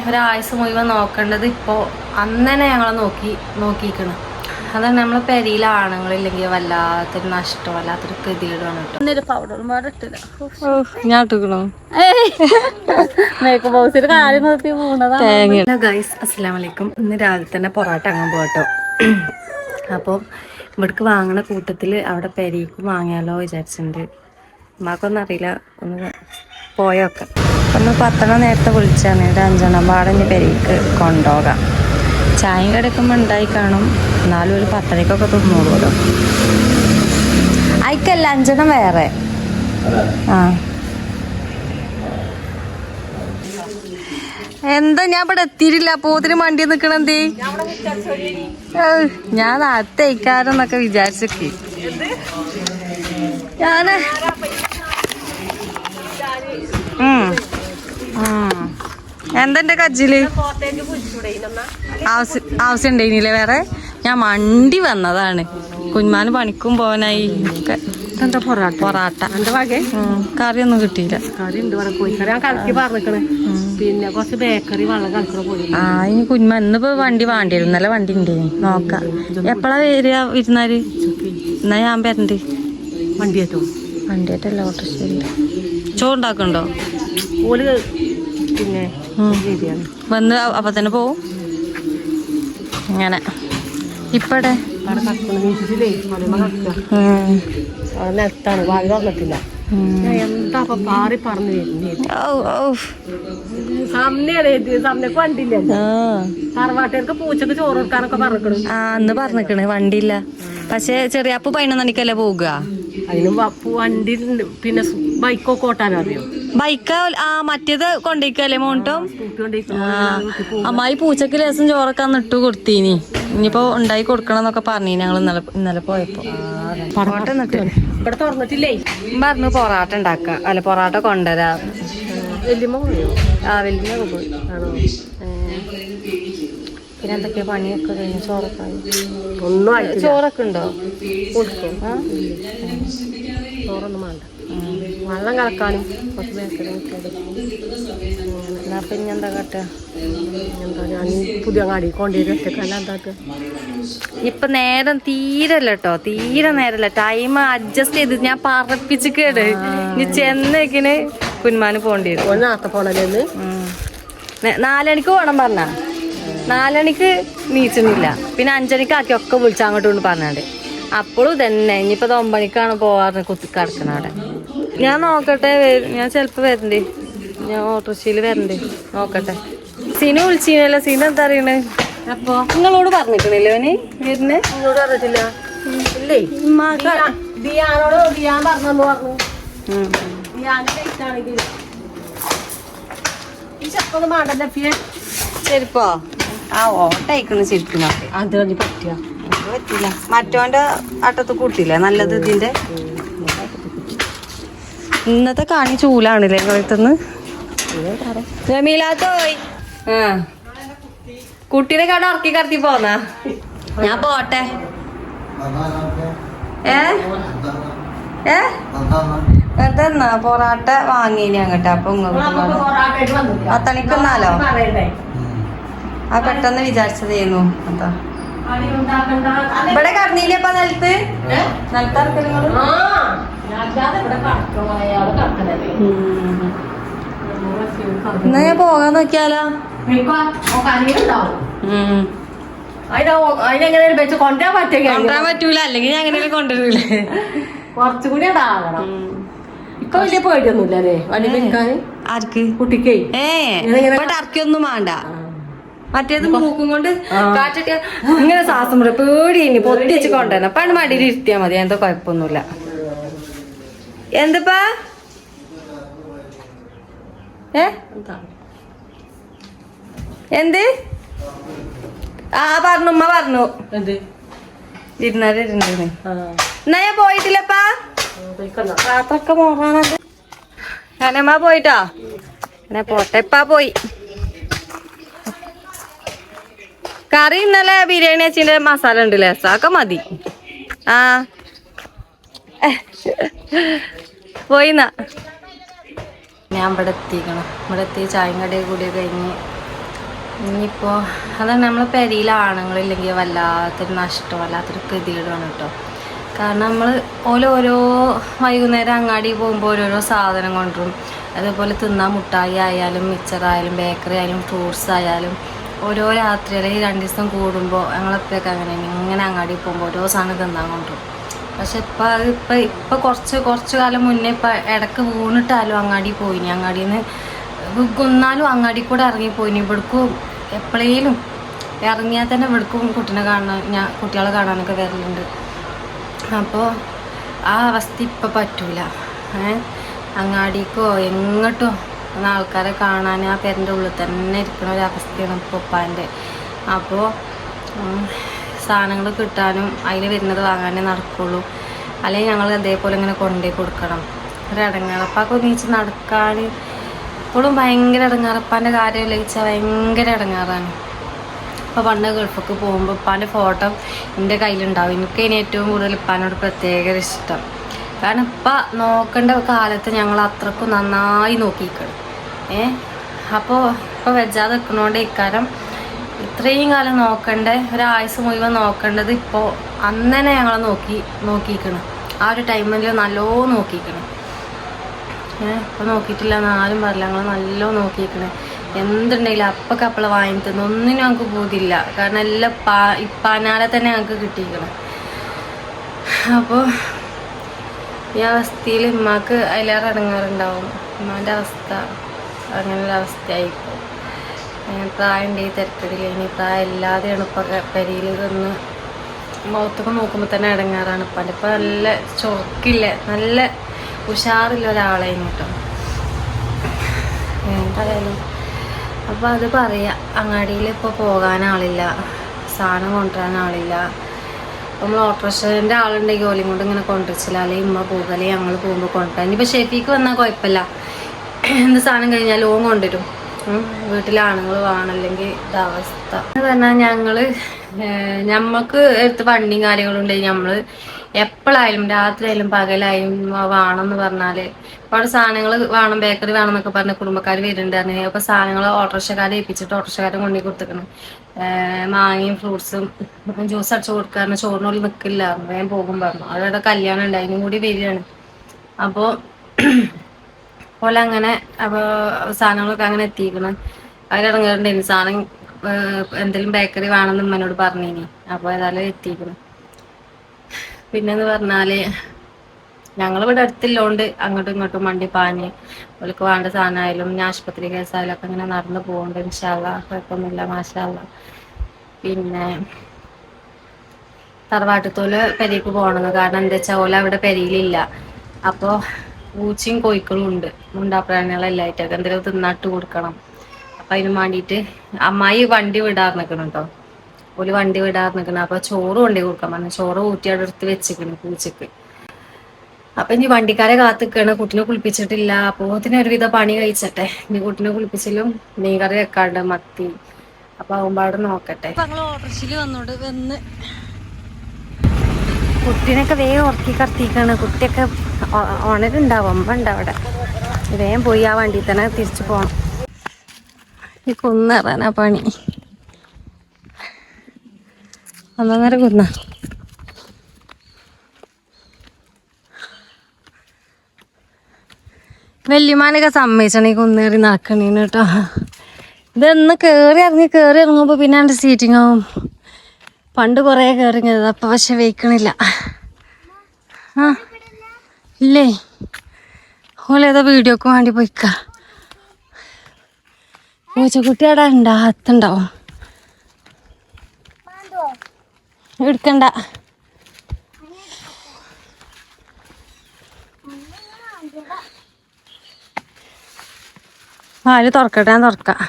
ഒരാഴ്ച മുഴുവൻ നോക്കേണ്ടത് ഇപ്പോൾ അന്നന്നെ ഞങ്ങളെ നോക്കിയിരിക്കണം. അതാണ് നമ്മളെ പെരിയിലെ ആണുങ്ങളില്ലെങ്കിൽ വല്ലാത്തൊരു നഷ്ടം, വല്ലാത്തൊരു ഗതികേടാണ് കേട്ടോ. പൗഡറും പാടെ ഇട്ടില്ല, ഞാൻ ഇട്ടിക്കണോ മേക്കപ്പ് ഹൗസിൽ കാര്യം നിർത്തി പോകുന്നതാണ്. ഗൈസ് അസ്സലാമലൈക്കും. ഇന്ന് രാവിലെ തന്നെ പൊറാട്ട അങ്ങാൻ പോകട്ടോ. അപ്പോൾ ഇവിടേക്ക് വാങ്ങണ കൂട്ടത്തിൽ അവിടെ പെരിക്കും വാങ്ങിയാലോ വിചാരിച്ചിട്ടുണ്ട്. ഉമ്മാക്കൊന്നും അറിയില്ല, ഒന്ന് പോയൊക്കെ. ഒന്ന് 10 നേരത്തെ വിളിച്ചാണ്, ഒരു 5 പാടഞ്ഞ് പെരിക്ക് കൊണ്ടുപോകാം. ചായയും കിടക്കുമ്പോൾ ഉണ്ടായി കാണും, എന്നാലും ഒരു 10 തിന്നോളൂല്ലോ. അയക്കല്ല 5 വേറെ. ആ എന്താ ഞാൻ ഇവിടെ എത്തിയിട്ടില്ല, പോത്തിന് വണ്ടി നിക്കണെന്തേ? ഞാൻ നാട്ടേക്കാരെന്നൊക്കെ വിചാരിച്ചൊക്കെ ഞാന് എന്തെന്റെ കജ്ജില് ആവശ്യം ഉണ്ടായില്ലേ വേറെ? ഞാൻ മണ്ടി വന്നതാണ്, കുഞ്ഞുമാന് പണിക്കും പോവാനായി. എന്താ പൊറാട്ട കറിയൊന്നും കിട്ടിയില്ല. പിന്നെ കുറച്ച് ബേക്കറി വെള്ളം കളിക്കണ പോയി. ആ ഇനി കുഞ്ഞുമ ഇന്നിപ്പോ വണ്ടി വേണ്ടിവരും, ഇന്നലെ വണ്ടി ഉണ്ട്, നോക്കാം. എപ്പോഴാ വരിക വിരുന്നാര്? എന്നാ ഞാൻ വരണ്ട്. വണ്ടിയായിട്ടല്ല ഓട്ടോറിക്ഷ. ചോറുണ്ടാക്കണ്ടോ? പിന്നെ വന്ന് അപ്പൊ തന്നെ പോവും. അങ്ങനെ ഇപ്പടെ നെത്താണ്, വാങ്ങി വന്നിട്ടില്ല. എന്താ പാറി പറഞ്ഞു തറവാട്ടേർക്ക് പൂച്ചക്ക് ചോറ് കൊടുക്കാനൊക്കെ പറഞ്ഞിക്കണ്. ആ അന്ന് പറഞ്ഞിക്കണ് വണ്ടിയില്ല. പക്ഷെ ചെറിയപ്പു 11 മണിക്കല്ലേ പോവുക. അതിന് വണ്ടി പിന്നെ ബൈക്കൊക്കെ ഓട്ടാൻ അറിയോ? ബൈക്ക് ആ മറ്റേത് കൊണ്ടിരിക്കല്ലേ മോണ്ടും. അമ്മായി പൂച്ചക്ക് ലേസം ചോറൊക്കെ അന്ന് ഇട്ട് കൊടുത്തീനി. ഇനിയിപ്പോ ഉണ്ടായി കൊടുക്കണം എന്നൊക്കെ പറഞ്ഞു ഞങ്ങൾ ഇന്നലെ പോയപ്പോ. ഇവിടെ തുറന്നിട്ടില്ലേ പറഞ്ഞു പൊറാട്ട ഉണ്ടാക്ക, അല്ല പൊറാട്ട കൊണ്ടുവരാ. ആ വല്യമ്മ പോയി. ആണോ? പിന്നെ എന്തൊക്കെയാ പണിയൊക്കെ കഴിഞ്ഞു? ചോറൊക്കെ ഒന്നും ചോറൊക്കെ ഉണ്ടോ? കൊടുക്കും. ചോറൊന്നും വേണ്ട, വെള്ളം കലക്കാനും കുറച്ച് ബേക്കറി. എന്നാ പിന്നെ എന്താ കാട്ടുക? എന്താ ഞാൻ പുതിയ അങ്ങാടി കൊണ്ടുവരും ഒറ്റക്കല്ല എന്താക്കുക. ഇപ്പൊ നേരം തീരല്ല കേട്ടോ, തീരെ നേരല്ല. ടൈം അഡ്ജസ്റ്റ് ചെയ്ത് ഞാൻ പറപ്പിച്ച് കേട് ഇനി ചെന്നേക്കിന് കുന്മാന് പോകേണ്ടി വരും. നേരത്തെ പോണല്ലേ? 4 മണിക്ക് പോകണം പറഞ്ഞ 4 മണിക്ക് നീച്ചുന്നില്ല. പിന്നെ 5 മണിക്ക് ആക്കി ഒക്കെ വിളിച്ച് അങ്ങോട്ട് കൊണ്ട് പറഞ്ഞാണ്ട്. അപ്പോഴും തന്നെ ഇനിയിപ്പോ 9 മണിക്കാണ് പോവാറ് കുത്തിക്കിടക്കണ അവിടെ. ഞാൻ നോക്കട്ടെ, ഞാൻ ചിലപ്പോ വരണ്ടേ, ഞാൻ ഓട്ടോറിക്ഷയിൽ വരണ്ടേ, നോക്കട്ടെ. സീന വിളിച്ചീനല്ലോ, സീന എന്താ അറിയണേ? അപ്പൊ നിങ്ങളോട് പറഞ്ഞിട്ടില്ലേ അവന് വരുന്നേ? നിങ്ങളോട് പറഞ്ഞിട്ടില്ല. ഇല്ലേ ചെരുപ്പോ? ആ ഓട്ടയക്കണ് ചെരുപ്പിനോ? അത് പറ്റില്ല, പറ്റില്ല. മറ്റോന്റെ അട്ടത്ത് കൂട്ടില്ലേ നല്ലത് ഇതിന്റെ. ഇന്നത്തെ കാണി ചൂലാണല്ലേ നിങ്ങളടുത്തുനിന്ന്? ജമീലാത്തോയ് കുട്ടീനെ കട ഉറക്കി കടത്തി പോന്നാ. ഞാൻ പോട്ടെ. എന്താ പൊറാട്ട വാങ്ങീനി അങ്ങോട്ട്. അപ്പൊ 10 മണിക്ക് വന്നാലോ? ആ പെട്ടെന്ന് വിചാരിച്ചതേന്നു. എന്താ ഇവിടെ കടന്നീലപ്പ നിലത്ത് നിലത്തിറക്കല്? എന്നാ ഞാൻ പോകാൻ നോക്കിയാലോ? കൊണ്ടുവരാൻ പറ്റൂല, അല്ലെങ്കിൽ ഞാൻ അങ്ങനെ കൊണ്ടുവരൂലേ. കുറച്ചുകൂടി ഇപ്പൊ വലിയ പേടിയൊന്നുമില്ലേ വണ്ടി വെക്കാൻ? ആർക്ക്? കുട്ടിക്കേ ടർക്കിയൊന്നും വേണ്ട. മറ്റേത് മൂക്കും കൊണ്ട് കാറ്റൊക്കെ ഇങ്ങനെ ശ്വാസം വിടും, പേടി. ഇനി പൊത്തി വെച്ച് കൊണ്ടുവരണം. പണ്ട് മടിയിൽ ഇരുത്തിയാ മതി, എന്തോ കുഴപ്പമൊന്നുമില്ല. എന്തിപ്പാ എന്ത്? ആ പറഞ്ഞു, ഉമ്മ പറഞ്ഞു ഇരുന്നാരുണ്ടെന്ന്. എന്നാ ഞാൻ പോയിട്ടില്ലപ്പാ, പാത്രൊക്കെ മോറാണത്. ഞാനമ്മ പോയിട്ടാ? എന്നാ പോട്ടെ, ഇപ്പാ പോയി. കറി ഇന്നലെ ബിരിയാണി വെച്ചിന്റെ മസാല ഉണ്ട്, ലേസൊക്കെ മതി. ആ പോയിന്നാ. ഞാൻ ഇവിടെ എത്തിക്കണം. ഇവിടെ എത്തി ചായയും കടയിൽ കൂടി കഴിഞ്ഞ് ഇനിയിപ്പോൾ അതാണ് നമ്മളെ പെരിയിൽ ആണുങ്ങളില്ലെങ്കിൽ വല്ലാത്തൊരു നഷ്ടം, വല്ലാത്തൊരു ഗതികേടാണ് കേട്ടോ. കാരണം നമ്മൾ ഓരോ വൈകുന്നേരം അങ്ങാടി പോകുമ്പോൾ ഓരോരോ സാധനം കൊണ്ടുവരും. അതേപോലെ തിന്നാൻ മുട്ടായി ആയാലും മിച്ചറായാലും ബേക്കറി ആയാലും ഫ്രൂട്ട്സ് ആയാലും ഓരോ രാത്രി അല്ലെങ്കിൽ 2 ദിവസം കൂടുമ്പോൾ ഞങ്ങളെപ്പോഴൊക്കെ അങ്ങനെ ഇങ്ങനെ അങ്ങാടി പോകുമ്പോൾ ഓരോ സാധനം തിന്നാൻ കൊണ്ടുവരും. പക്ഷെ ഇപ്പം കുറച്ച് കാലം മുന്നേ ഇപ്പം ഇടയ്ക്ക് വീണിട്ടാലും അങ്ങാടി പോയിനി, അങ്ങാടിയിൽ നിന്ന് വിൽക്കുന്നാലും അങ്ങാടി കൂടെ ഇറങ്ങിപ്പോയിനി. ഇവിടേക്കും എപ്പോഴേലും ഇറങ്ങിയാൽ തന്നെ ഇവിടേക്കും കുട്ടികളെ കാണാനൊക്കെ വരലുണ്ട്. അപ്പോൾ ആ അവസ്ഥ ഇപ്പം പറ്റൂല. അങ്ങാടിക്കോ എങ്ങോട്ടോ ആൾക്കാരെ കാണാൻ ആ പേരിൻ്റെ ഉള്ളിൽ തന്നെ ഇരിക്കുന്ന ഒരവസ്ഥയാണ് ഇപ്പോൾ ഉപ്പാൻ്റെ. അപ്പോൾ സാധനങ്ങൾ കിട്ടാനും അതിൽ വരുന്നത് വാങ്ങാനേ നടക്കുള്ളൂ. അല്ലെങ്കിൽ ഞങ്ങൾ അതേപോലെ ഇങ്ങനെ കൊണ്ടുപോയി കൊടുക്കണം. ഒരിടങ്ങാറ് അപ്പൊക്കെ ഒന്നിച്ച് നടക്കാൻ ഇപ്പോഴും ഭയങ്കര ഇടങ്ങാറപ്പാൻ്റെ കാര്യം ലയിച്ചാൽ ഭയങ്കര ഇടങ്ങാറാണ്. അപ്പോൾ പണ്ട് ഗൾഫൊക്കെ പോകുമ്പോൾ ഉപ്പാൻ്റെ ഫോട്ടോ എൻ്റെ കയ്യിലുണ്ടാവും. എനിക്ക് ഇനി ഏറ്റവും കൂടുതൽ ഉപ്പാനോട് പ്രത്യേക ഇഷ്ടം. കാരണം ഇപ്പം നോക്കേണ്ട കാലത്ത് ഞങ്ങൾ അത്രക്കും നന്നായി നോക്കിയിരിക്കണം. അപ്പോൾ ഇപ്പോൾ വെജാതെ നിൽക്കുന്നതുകൊണ്ട് ഇക്കാരം ഇത്രയും കാലം നോക്കേണ്ട ഒരായുസ് മുഴുവൻ നോക്കേണ്ടത് ഇപ്പോൾ അന്നനെ ഞങ്ങൾ നോക്കിയിരിക്കണം. ആ ഒരു ടൈമിൽ നല്ലോണം നോക്കിയിരിക്കണം. ഇപ്പോൾ നോക്കിയിട്ടില്ല എന്നാലും പറയില്ല, ഞങ്ങൾ നല്ലോണം നോക്കിയിരിക്കണേ. എന്തുണ്ടെങ്കിലും അപ്പക്കപ്പള വാങ്ങി തന്നു, ഒന്നിനും ഞങ്ങൾക്ക് ബോധ്യമില്ല. കാരണം എല്ലാം ഇപ്പാനാലെ തന്നെ ഞങ്ങൾക്ക് കിട്ടിയിരിക്കണം. അപ്പോൾ ഈ അവസ്ഥയിൽ ഉമ്മാക്ക് അതിലേറെ ഇടങ്ങാറുണ്ടാവും. ഉമ്മാൻ്റെ അവസ്ഥ അങ്ങനൊരു അവസ്ഥയായിപ്പോൾ. പ്രായം ഉണ്ടെങ്കിൽ തിരക്കടില്ല, ഇനി പ്രായം ഇല്ലാതെയാണ് ഇപ്പം പെരിയിൽ നിന്ന് മുഖത്തൊക്കെ നോക്കുമ്പോൾ തന്നെ ഇടങ്ങാറാണ്. ഇപ്പം ഇപ്പം നല്ല ചൊറുക്കില്ല, നല്ല ഉഷാറില്ല ഒരാളായിരുന്നു കേട്ടോ. എന്തായാലും അപ്പോൾ അത് പറയാം, അങ്ങാടിയിൽ ഇപ്പോൾ പോകാൻ ആളില്ല, സാധനം കൊണ്ടുവരാൻ ആളില്ല. നമ്മൾ ഓട്ടോറിക്ഷൻ്റെ ആളുണ്ടെങ്കിൽ ഓലയും കൊണ്ട് ഇങ്ങനെ കൊണ്ടുവച്ചില്ല, അല്ലെങ്കിൽ ഉമ്മ പോകുക, അല്ലെങ്കിൽ ഞങ്ങൾ പോകുമ്പോൾ കൊണ്ടുവരാം. ഇനിയിപ്പോൾ ഷെഫിക്ക് വന്നാൽ കുഴപ്പമില്ല, എന്ത് സാധനം കഴിഞ്ഞാൽ ഓൻ കൊണ്ടുവരും. വീട്ടിലെ ആണുങ്ങൾ വേണം, അല്ലെങ്കിൽ ഇതവസ്ഥ എന്ന് പറഞ്ഞാൽ ഞമ്മക്ക് എടുത്ത് വണ്ടിയും കാര്യങ്ങളും ഉണ്ടെങ്കിൽ നമ്മൾ എപ്പോഴായാലും രാത്രിയായാലും പകലായാലും വേണമെന്ന് പറഞ്ഞാൽ ഒരുപാട് സാധനങ്ങൾ വേണം, ബേക്കറി വേണം എന്നൊക്കെ പറഞ്ഞ് കുടുംബക്കാർ വരുന്നുണ്ടായിരുന്നു. അപ്പോൾ സാധനങ്ങൾ ഓട്ടോറിക്ഷക്കാരെ ഏൽപ്പിച്ചിട്ട് ഓട്ടോറിക്ഷക്കാരൻ കൊണ്ടുപോയി കൊടുത്തേക്കണം. മാങ്ങയും ഫ്രൂട്ട്സും ജ്യൂസ് അടിച്ച് കൊടുക്കാറുണ്ട്. ചോറിനുള്ളിൽ നിൽക്കില്ല, വേഗം പോകും പറഞ്ഞു. അവിടെ കല്യാണം ഉണ്ട്, അതിനും കൂടി വരികയാണ്. അപ്പോൾ പോലെ അങ്ങനെ അപ്പോൾ സാധനങ്ങളൊക്കെ അങ്ങനെ എത്തിക്കണം. അവരിറങ്ങിയിട്ടുണ്ടായിരുന്നു സാധനം എന്തെങ്കിലും ബേക്കറി വേണമെന്ന് ഉമ്മനോട് പറഞ്ഞിനി. അപ്പോൾ ഏതായാലും എത്തിക്കണം. പിന്നെന്ന് പറഞ്ഞാൽ ഞങ്ങളിവിടെ അടുത്തില്ലോണ്ട് അങ്ങോട്ടും ഇങ്ങോട്ടും വണ്ടി പാഞ്ഞ് അവർക്ക് വേണ്ട സാധനമായാലും ഞാൻ ആശുപത്രി കേസായാലും ഒക്കെ ഇങ്ങനെ നടന്നു പോകുന്നുണ്ട്. ഇൻഷാ അല്ലാഹ് കുഴപ്പമൊന്നുമില്ല, മാഷാ അല്ലാഹ്. പിന്നെ തറവാട്ടത്തോല് പെരയ്ക്ക് പോകണമെന്ന്, കാരണം എന്താ വെച്ചാൽ ഓല അവിടെ പെരയിലില്ല. അപ്പോൾ പൂച്ചയും കോഴിക്കളും ഉണ്ട്, മുണ്ടാപ്രാണികളെല്ലായിട്ടൊക്കെ എന്തെങ്കിലും തിന്നാട്ട് കൊടുക്കണം. അപ്പം അതിന് വേണ്ടിയിട്ട് അമ്മായി വണ്ടി വിടാറിനിക്കണം കേട്ടോ. ഒരു വണ്ടി വിടാറിനിക്കണം. അപ്പോൾ ചോറ് കൊണ്ടേ കൊടുക്കാൻ പറഞ്ഞു. ചോറ് ഊറ്റി അവിടെ എടുത്ത് വെച്ചിക്കണം പൂച്ചക്ക്. അപ്പം ഇനി വണ്ടിക്കാരെ കാത്തിക്കാണ്. കുട്ടിനെ കുളിപ്പിച്ചിട്ടില്ല. അപ്പോൾ ഒരുവിധ പണി കഴിച്ചട്ടെ. ഇനി കുട്ടിനെ കുളിപ്പിച്ചിലും മീൻ കറി വെക്കാണ്ട് മത്തി. അപ്പം ആകുമ്പാട് നോക്കട്ടെ. ഞങ്ങൾ ഓട്ടോറിക്ഷയിൽ വന്ന് കുട്ടീനൊക്കെ വേഗം ഉറക്കി കറത്തിക്കാണ്. കുട്ടിയൊക്കെ ഉണരുണ്ടാവും, അമ്മ ഉണ്ട് അവിടെ. വേഗം പോയി ആ വണ്ടിയിൽ തന്നെ തിരിച്ചു പോകണം. ഈ കുന്നറാനാ പണി. ഒന്നൊന്നര കുന്ന. വല്യമാനൊക്കെ സമ്മതിച്ചാണ് ഈ കുന്നേറി നടക്കണേന്ന് കേട്ടോ. ഇതൊന്ന് കേറി ഇറങ്ങുമ്പോൾ പിന്നെ എൻ്റെ സീറ്റിംഗ് ആവും. പണ്ട് കുറേ കയറിയത്, അപ്പം പക്ഷെ വെയ്ക്കണില്ല. ആ ഇല്ലേ, ഓലേതോ വീഡിയോക്ക് വേണ്ടി പോയിക്ക. പൂച്ചക്കുട്ടി അവിടെ അകത്തുണ്ടാവും, എടുക്കണ്ട. വാല് തുറക്കട്ടെ, ഞാൻ തുറക്കാം.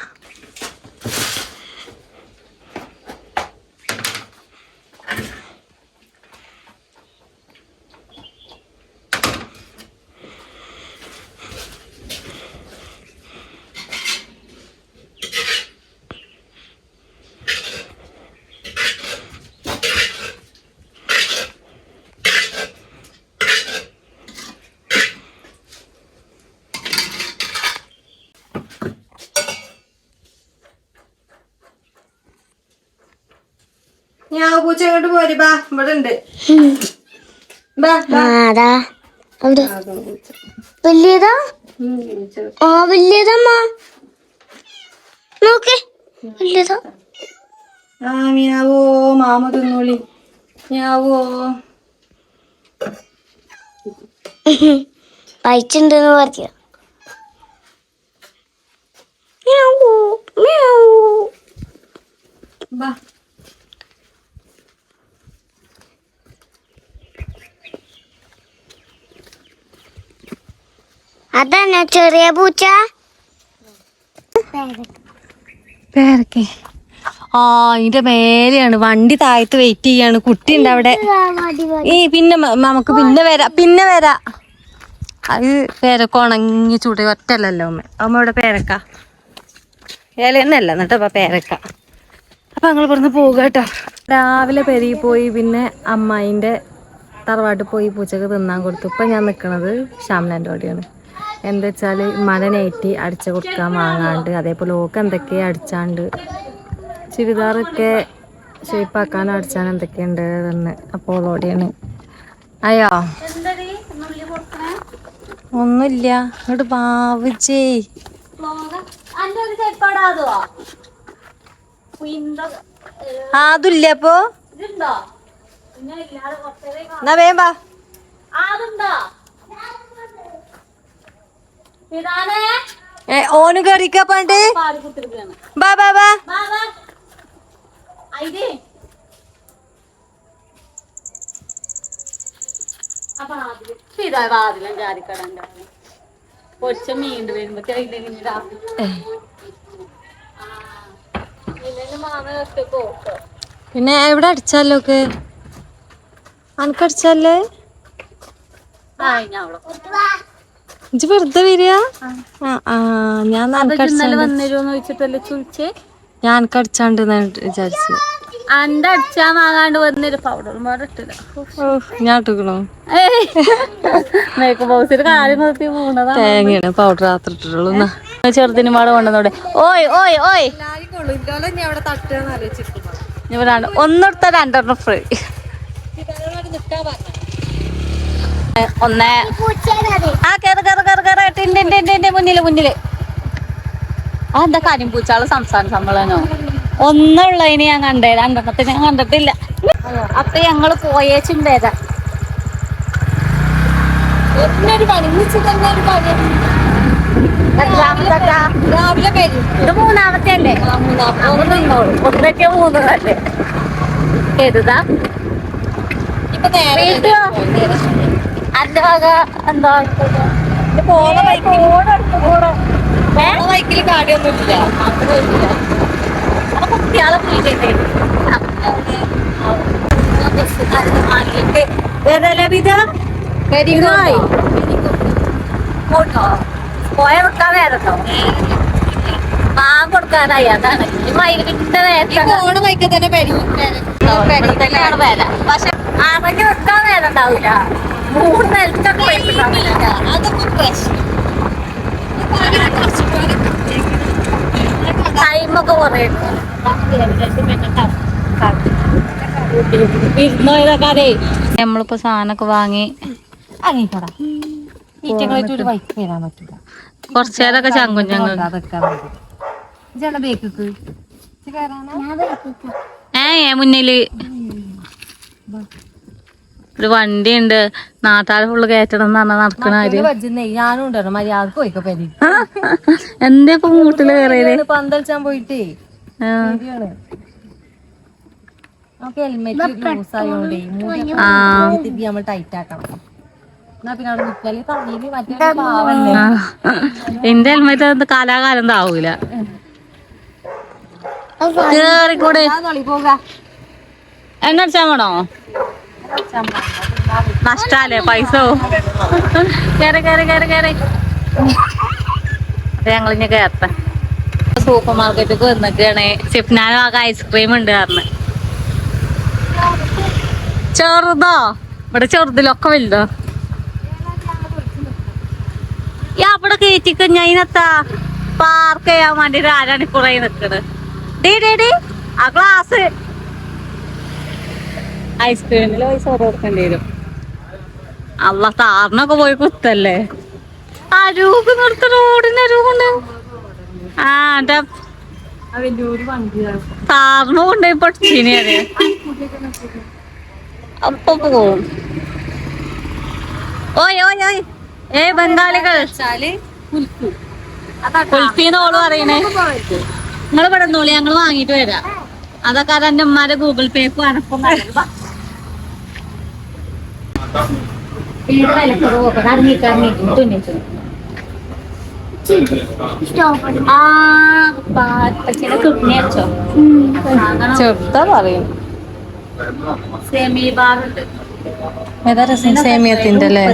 ഞാൻ പൂച്ച ഇങ്ങോട്ട് പോരി ബാ ഇവിടെ ഉണ്ട് വലിയതാ വലിയതമ്മ നോക്കേ വലിയതാ മിയാവോ മാമ തിന്നോളി മിയാവോ പൈച്ചുണ്ടെന്ന് പറഞ്ഞ ബാ അതന്നെ ചെറിയ പൂച്ച പേരക്കെ ഇതിന്റെ മേലെയാണ് വണ്ടി താഴത്ത് വെയിറ്റ് ചെയ്യാണ് കുട്ടി ഉണ്ട് അവിടെ പിന്നെ നമുക്ക് പിന്നെ വരാ അത് പേരക്ക ഉണങ്ങി ചൂട് ഒറ്റല്ലല്ലോ അമ്മ ഇവിടെ പേരക്ക ഇലയൊന്നല്ല എന്നിട്ടപ്പ പേരക്ക അപ്പൊ ഞങ്ങൾ ഇവിടുന്ന് പോകുക കേട്ടോ രാവിലെ പെരുകി പോയി പിന്നെ അമ്മായിന്റെ തറവാട്ടിൽ പോയി പൂച്ചക്ക് തിന്നാൻ കൊടുത്തു ഇപ്പൊ ഞാൻ നിക്കണത് ഷാംലാൻ്റെ ഓടിയാണ് എന്താ വെച്ചാല് മഴ നൈറ്റി അടിച്ച കൊടുക്കാൻ വാങ്ങാണ്ട് അതേപോലെ ഓക്ക് എന്തൊക്കെയാ അടിച്ചാണ്ട് ചുരിദാറൊക്കെ ഷേപ്പാക്കാൻ അടിച്ചാൻ എന്തൊക്കെയുണ്ട് എന്ന് അപ്പോൾ ഓടിയാണ് അയ്യോ ഒന്നുമില്ല ഇങ്ങോട്ട് പാവിച്ചേ അതില്ല അപ്പൊ എന്നാ വേമ്പാ ഓന് കറിക്ക പണ്ട് ബാ ബാ ബാ പിന്നെ എവിടെ അടിച്ചാലോ ഒക്കെ അനക്കടിച്ചല്ലേ ഇജ്ജ് വെറുതെ വരിക ഞാൻ ഞാൻ കടിച്ചാണ്ട് വിചാരിച്ചു അടിച്ചാ വാങ്ങാണ്ട് വന്നൊരു പൗഡർ ഇട്ടില്ല ഞാൻ ഇട്ടിക്കണോ മേക്കപ്പ് ബോക്സിൽ കാര്യം നിർത്തി പോകുന്നതാ തേങ്ങയാണ് പൗഡർ മാത്രം ഇട്ടിട്ടുള്ളൂ ചെറുതിന് പാട് കൊണ്ടുവന്നോടെ ഓയ് ഓയ് ഓയ് ഒന്നെടുത്ത രണ്ടെണ്ണം ഫ്രീ ഒന്നേ മുന്നില് എന്താ കാര്യം പൂച്ചാള് സംസ്ഥാന സമ്മേളനോ ഒന്നുള്ളതിന് ഞാൻ കണ്ടേ രണ്ടെണ്ണത്തിന് ഞാൻ കണ്ടിട്ടില്ല അപ്പൊ ഞങ്ങള് പോയേച്ചുണ്ടേതാ രാവിലെ പേര് ഇത് മൂന്നാമത്തെ അല്ലേ ഒന്നൊക്കെ മൂന്നല്ലേ ഏതാ ഇപ്പൊ നേരെ അന്റെ വക എന്താ പോണ ബൈക്കിൽ കാടിയൊന്നുമില്ല കുട്ടികളെ പോയിട്ടേ പോയ വെക്കാൻ നേരട്ടോ കൊടുക്കാനായി അതാണ് ഈ മൈലിന്റെ നേരത്തെ പോണ ബൈക്ക് തന്നെ തന്നെയാണ് വില പക്ഷെ അറങ്ങി വെക്കാൻ നേരം ഉണ്ടാവില്ല മൂന്ന് നിലത്തൊക്കെ പോയിട്ടുണ്ടാവില്ല അതൊക്കെ പ്രശ്നം ടൈമൊക്കെ കുറേ നമ്മളിപ്പോ സാധനമൊക്കെ വാങ്ങി അങ്ങോട്ടാ ഈറ്റകളായിട്ട് ഒരു ബൈക്ക് വരാൻ പറ്റില്ല കുറച്ചേരൊക്കെ ചങ്കും ഞങ്ങൾ മുന്നില് ഒരു വണ്ടി ഉണ്ട് നാട്ടാറ് ഫുള്ള് കയറ്റണം എന്ന് പറഞ്ഞാൽ നടക്കണ ഞാനും ഉണ്ടോ മര്യാദക്ക് പോയിക്കോ പെരി എന്തേ ഇപ്പൊ മൂട്ടില് കയറിയത് പന്തളിച്ചാൻ പോയിട്ടേ നമുക്ക് ഹെൽമെറ്റ് ലൂസ് ആയോണ്ടേ നമ്മൾ ടൈറ്റ് ആക്കണം എന്നാ പിന്നെ അവിടെ നിൽക്കല് തണ്ണീര് മറ്റേ പാവല്ലേ എന്റെ ഹെൽമെറ്റ് കാലാകാലം താവൂല കേറിക്കൂടെ എണ്ണ അടിച്ചാൻ വേണോ നഷ്ടല്ലേ പൈസ കേറി കേറി കേറി കേറി ഞങ്ങളിഞ്ഞ കേറട്ടെ സൂപ്പർ മാർക്കറ്റിൽ വന്നിട്ടാണ് സിപ്നാനും ആകെ ഐസ്ക്രീം ഉണ്ട് കാരണം ചെറുതോ ഇവിടെ ചെറുതിലൊക്കെ വലുതോ അവിടെ കയറ്റിക്ക് ഞാനെത്താ പാർക്ക് ചെയ്യാൻ വേണ്ടിട്ട് ആരാണ് കുറേ നിക്കണ് ഡേ ഡേ ഡേ ആ ഗ്ലാസ് ഐസ്ക്രീമില് പൈസ കൊടുക്കേണ്ടി വരും. അല്ല താറിനൊക്കെ പോയി കുത്തല്ലേ. അരൂക്ക് നിർത്ത റോഡിന് അരൂക്കുണ്ട്. ആ എന്റെ താറിന് കൊണ്ടുപോയി പൊട്ടിനി അറിയാം. അപ്പൊ പോവും. ഓയ് ഓയ് ഓയ് ബംഗാളികൾ കുൽഫീന്നോള് പറയണേ. നിങ്ങള് പെടുന്നോളി, ഞങ്ങള് വാങ്ങിട്ട് വരാം. അതൊക്കെ അതെന്റെ ഉമ്മാരെ ഗൂഗിൾ പേക്ക് അനപ്പം ചെറുതാ പറയും. ഏതാ രസം? സേമിയത്തിന്റെ അല്ലേ?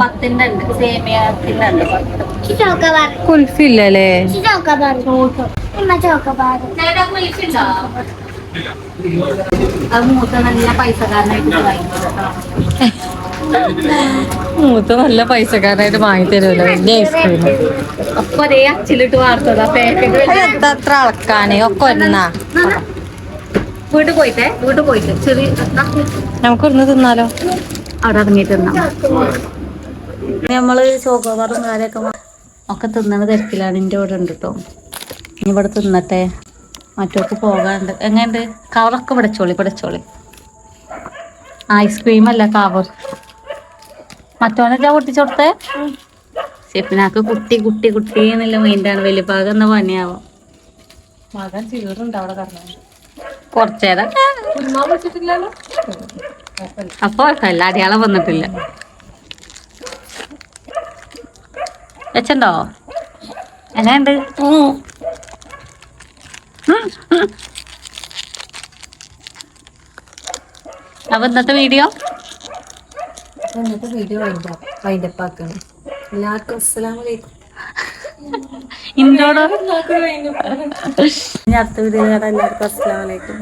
10ന്റെ ഉണ്ട്, സേമിയത്തിന്റെ ഉണ്ട്. കുൽഫി ഇല്ലല്ലേ? അത് മൂത്ത നല്ല പൈസക്കാരനായിട്ട് മൂത്ത നല്ല പൈസക്കാരനായിട്ട് വാങ്ങി തരുമല്ലോ വലിയ ഐസ്ക്രീം. അപ്പൊ ഒരേ അച്ചിലിട്ട് വാർത്തതാ പാക്കറ്റ്. എത്ര അളക്കാന് ഒക്കെ ഒന്നാ. വീട്ടിൽ പോയിട്ട് ചെറിയ നമുക്കൊന്ന് തിന്നാലോ? അവിടെ ഇറങ്ങിയിട്ട് തിന്നാം. നമ്മള് ചോക്കോബാറും കാര്യമൊക്കെ ഒക്കെ തിന്നണ തിരക്കിലാണ്. എൻ്റെ ഇവിടെ ഉണ്ട് കേട്ടോ. ഇനി ഇവിടെ തിന്നട്ടെ, മറ്റോക്ക് പോകാണ്ട്. എങ്ങനെയുണ്ട്? കവറൊക്കെ പിടച്ചോളി. ഐസ്ക്രീം അല്ല കവർ. മറ്റോനെല്ലാം പൊട്ടിച്ചോടത്തെ ഷെഫിനാക്ക് കുട്ടി എന്നുള്ള മൈൻഡാണ്. വലിയ പാകം എന്നാ പണിയാവും. മകൻ ചീറുണ്ട് അവിടെ കറങ്ങാൻ. കുറച്ചേരം അപ്പൊ കുഴപ്പമില്ല, അടയാളം വന്നിട്ടില്ല. വെച്ചോ എങ്ങനെയുണ്ട്? അപ്പൊ ഇന്നത്തെ വീഡിയോ വൈൻഡപ്പ് ആക്കണം. എല്ലാവർക്കും അസ്സലാമലൈക്കും. ഇന്നോട് ഇനി അടുത്ത വീഡിയോ എല്ലാവർക്കും അസ്സലാമലൈക്കും.